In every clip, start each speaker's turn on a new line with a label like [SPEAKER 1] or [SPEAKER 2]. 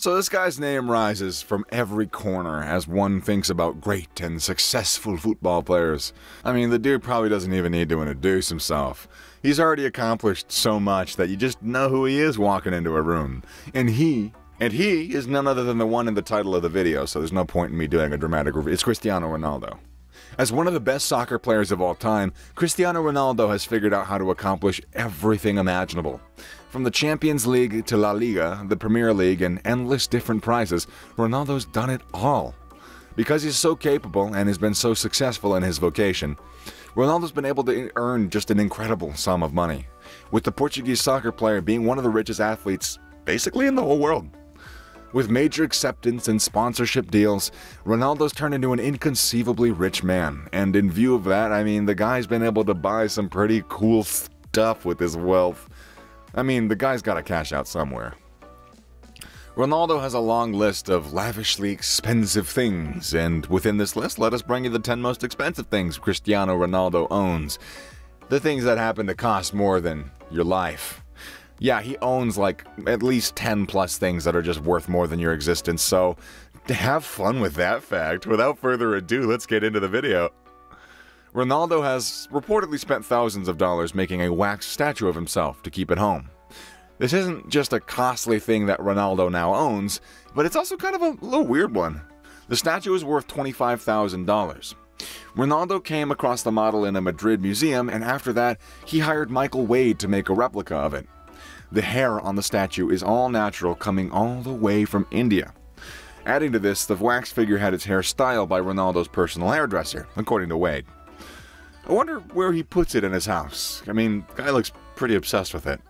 [SPEAKER 1] So this guy's name rises from every corner as one thinks about great and successful football players. I mean, the dude probably doesn't even need to introduce himself. He's already accomplished so much that you just know who he is walking into a room. And he is none other than the one in the title of the video, so there's no point in me doing a dramatic review. It's Cristiano Ronaldo. As one of the best soccer players of all time, Cristiano Ronaldo has figured out how to accomplish everything imaginable. From the Champions League to La Liga, the Premier League, and endless different prizes, Ronaldo's done it all. Because he's so capable and has been so successful in his vocation, Ronaldo's been able to earn just an incredible sum of money, with the Portuguese soccer player being one of the richest athletes basically in the whole world. With major acceptance and sponsorship deals, Ronaldo's turned into an inconceivably rich man, and in view of that, I mean, the guy's been able to buy some pretty cool stuff with his wealth. I mean, the guy's gotta cash out somewhere. Ronaldo has a long list of lavishly expensive things, and within this list, let us bring you the 10 most expensive things Cristiano Ronaldo owns. The things that happen to cost more than your life. Yeah, he owns like at least 10 plus things that are just worth more than your existence, so have fun with that fact. Without further ado, let's get into the video. Ronaldo has reportedly spent thousands of dollars making a wax statue of himself to keep at home. This isn't just a costly thing that Ronaldo now owns, but it's also kind of a little weird one. The statue is worth $25,000. Ronaldo came across the model in a Madrid museum, and after that, he hired Michael Wade to make a replica of it. The hair on the statue is all natural, coming all the way from India. Adding to this, the wax figure had its hair styled by Ronaldo's personal hairdresser, according to Wade. I wonder where he puts it in his house. I mean, the guy looks pretty obsessed with it.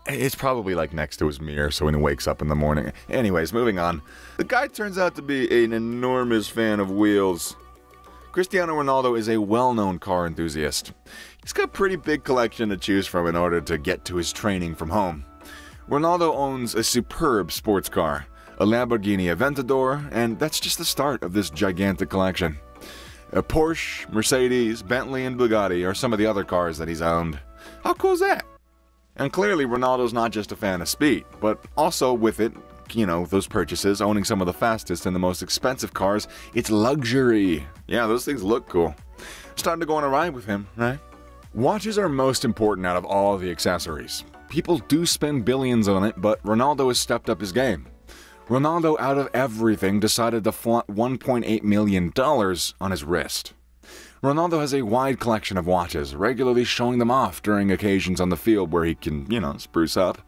[SPEAKER 1] It's probably like next to his mirror, so when he wakes up in the morning. Anyways, moving on. The guy turns out to be an enormous fan of wheels. Cristiano Ronaldo is a well-known car enthusiast. He's got a pretty big collection to choose from in order to get to his training from home. Ronaldo owns a superb sports car, a Lamborghini Aventador, and that's just the start of this gigantic collection. A Porsche, Mercedes, Bentley, and Bugatti are some of the other cars that he's owned. How cool is that? And clearly Ronaldo's not just a fan of speed, but also with it, you know, those purchases, owning some of the fastest and the most expensive cars, it's luxury. Yeah, those things look cool. Starting to go on a ride with him, right? Watches are most important out of all the accessories. People do spend billions on it, but Ronaldo has stepped up his game. Ronaldo, out of everything, decided to flaunt $1.8 million on his wrist. Ronaldo has a wide collection of watches, regularly showing them off during occasions on the field where he can, you know, spruce up.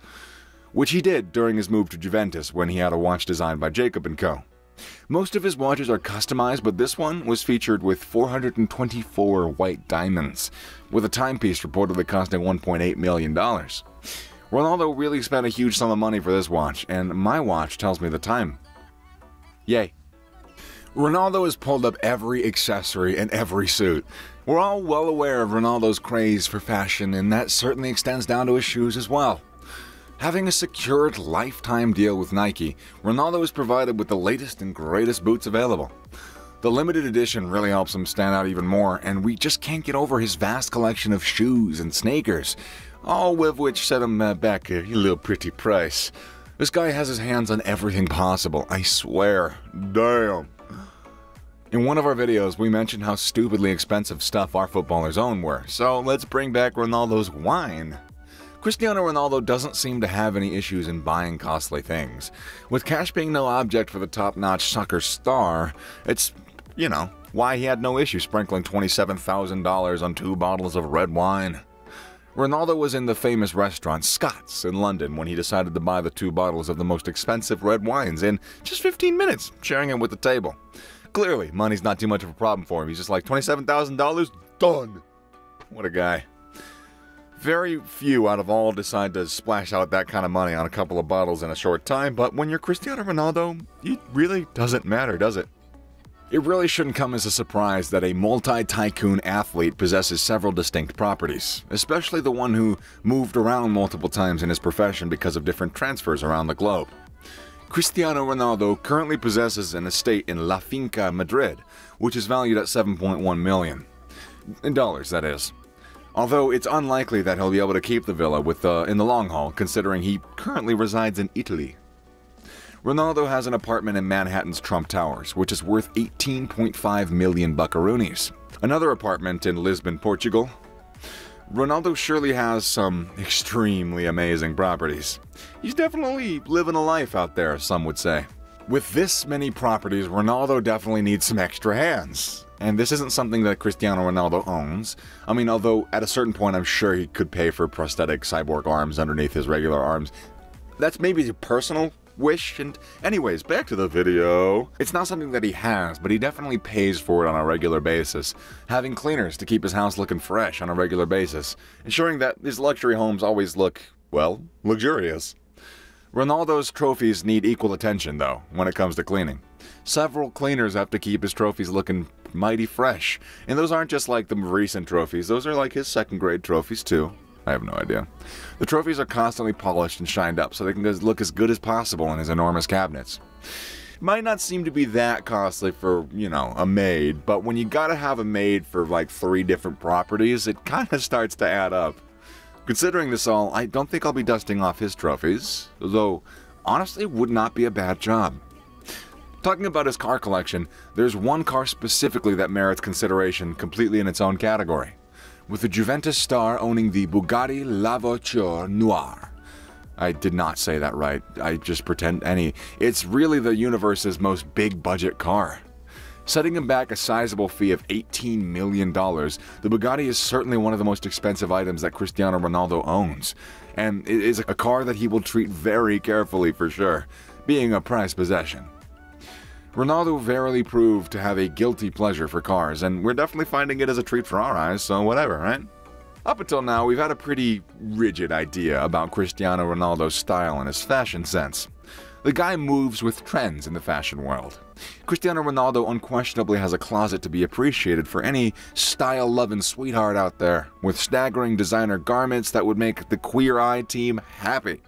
[SPEAKER 1] Which he did during his move to Juventus when he had a watch designed by Jacob & Co. Most of his watches are customized, but this one was featured with 424 white diamonds, with a timepiece reportedly costing $1.8 million. Ronaldo really spent a huge sum of money for this watch, and my watch tells me the time. Yay. Ronaldo has pulled up every accessory and every suit. We're all well aware of Ronaldo's craze for fashion, and that certainly extends down to his shoes as well. Having a secured lifetime deal with Nike, Ronaldo is provided with the latest and greatest boots available. The limited edition really helps him stand out even more, and we just can't get over his vast collection of shoes and sneakers, all of which set him back a little pretty price. This guy has his hands on everything possible, I swear. Damn. In one of our videos, we mentioned how stupidly expensive stuff our footballers own were, so let's bring back Ronaldo's wine. Cristiano Ronaldo doesn't seem to have any issues in buying costly things. With cash being no object for the top-notch soccer star, it's, you know, why he had no issue sprinkling $27,000 on 2 bottles of red wine. Ronaldo was in the famous restaurant Scott's in London when he decided to buy the 2 bottles of the most expensive red wines in just 15 minutes, sharing it with the table. Clearly, money's not too much of a problem for him. He's just like, $27,000? Done! What a guy. Very few out of all decide to splash out that kind of money on a couple of bottles in a short time, but when you're Cristiano Ronaldo, it really doesn't matter, does it? It really shouldn't come as a surprise that a multi-tycoon athlete possesses several distinct properties, especially the one who moved around multiple times in his profession because of different transfers around the globe. Cristiano Ronaldo currently possesses an estate in La Finca, Madrid, which is valued at $7.1 million. In dollars, that is. Although it's unlikely that he'll be able to keep the villa in the long haul, considering he currently resides in Italy. Ronaldo has an apartment in Manhattan's Trump Towers, which is worth 18.5 million buckaroonies. Another apartment in Lisbon, Portugal. Ronaldo surely has some extremely amazing properties. He's definitely living a life out there, some would say. With this many properties, Ronaldo definitely needs some extra hands. And this isn't something that Cristiano Ronaldo owns. I mean, although at a certain point I'm sure he could pay for prosthetic cyborg arms underneath his regular arms. That's maybe a personal wish, and anyways, back to the video. It's not something that he has, but he definitely pays for it on a regular basis, having cleaners to keep his house looking fresh on a regular basis, ensuring that his luxury homes always look, well, luxurious. Ronaldo's trophies need equal attention, though, when it comes to cleaning. Several cleaners have to keep his trophies looking mighty fresh, and those aren't just like the recent trophies, those are like his second-grade trophies, too. I have no idea. The trophies are constantly polished and shined up so they can look as good as possible in his enormous cabinets. Might not seem to be that costly for, you know, a maid, but when you gotta have a maid for like 3 different properties, it kinda starts to add up. Considering this all, I don't think I'll be dusting off his trophies, though honestly would not be a bad job. Talking about his car collection, there's one car specifically that merits consideration completely in its own category, with the Juventus star owning the Bugatti lavishly Noir. I did not say that right, I just pretend any. It's really the universe's most big-budget car. Setting him back a sizable fee of $18 million, the Bugatti is certainly one of the most expensive items that Cristiano Ronaldo owns, and it is a car that he will treat very carefully for sure, being a prized possession. Ronaldo verily proved to have a guilty pleasure for cars, and we're definitely finding it as a treat for our eyes, so whatever, right? Up until now, we've had a pretty rigid idea about Cristiano Ronaldo's style and his fashion sense. The guy moves with trends in the fashion world. Cristiano Ronaldo unquestionably has a closet to be appreciated for any style-loving sweetheart out there, with staggering designer garments that would make the Queer Eye team happy.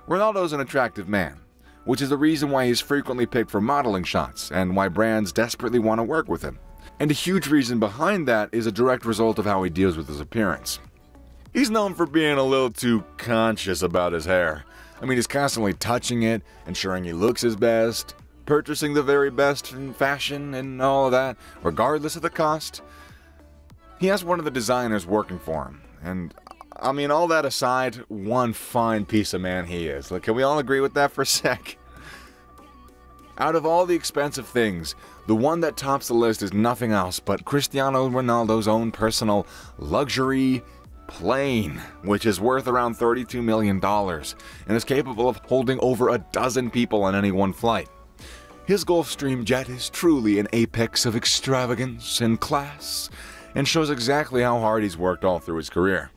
[SPEAKER 1] Ronaldo's an attractive man, which is the reason why he's frequently picked for modeling shots and why brands desperately want to work with him. And a huge reason behind that is a direct result of how he deals with his appearance. He's known for being a little too conscious about his hair. I mean, he's constantly touching it, ensuring he looks his best, purchasing the very best in fashion and all of that, regardless of the cost. He has one of the designers working for him, and I mean, all that aside, one fine piece of man he is. Like, can we all agree with that for a sec? Out of all the expensive things, the one that tops the list is nothing else but Cristiano Ronaldo's own personal luxury plane, which is worth around $32 million and is capable of holding over a dozen people on any one flight. His Gulfstream jet is truly an apex of extravagance and class, and shows exactly how hard he's worked all through his career.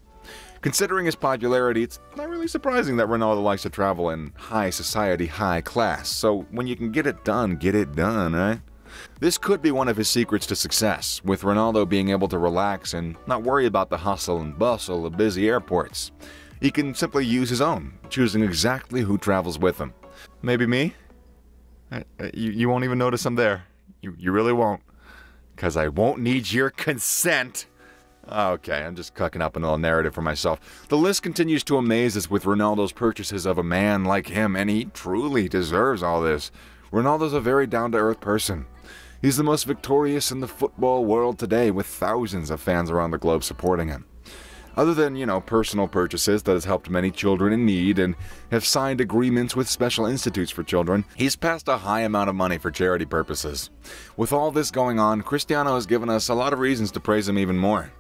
[SPEAKER 1] Considering his popularity, it's not really surprising that Ronaldo likes to travel in high society, high class, so when you can get it done, right? This could be one of his secrets to success, with Ronaldo being able to relax and not worry about the hustle and bustle of busy airports. He can simply use his own, choosing exactly who travels with him. Maybe me? You won't even notice I'm there. You really won't. 'Cause I won't need your consent. Okay, I'm just cooking up a little narrative for myself. The list continues to amaze us with Ronaldo's purchases of a man like him, and he truly deserves all this. Ronaldo's a very down-to-earth person. He's the most victorious in the football world today, with thousands of fans around the globe supporting him. Other than, personal purchases that has helped many children in need and have signed agreements with special institutes for children, he's passed a high amount of money for charity purposes. With all this going on, Cristiano has given us a lot of reasons to praise him even more.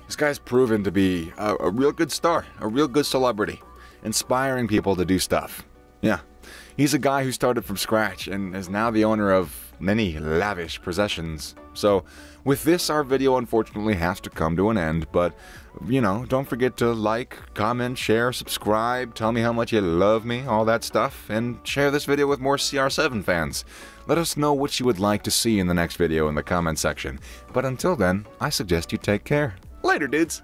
[SPEAKER 1] This guy's proven to be a real good star, a real good celebrity, inspiring people to do stuff. Yeah, he's a guy who started from scratch and is now the owner of many lavish possessions. So, with this, our video unfortunately has to come to an end, but, don't forget to like, comment, share, subscribe, tell me how much you love me, all that stuff, and share this video with more CR7 fans. Let us know what you would like to see in the next video in the comment section. But until then, I suggest you take care. Later, dudes!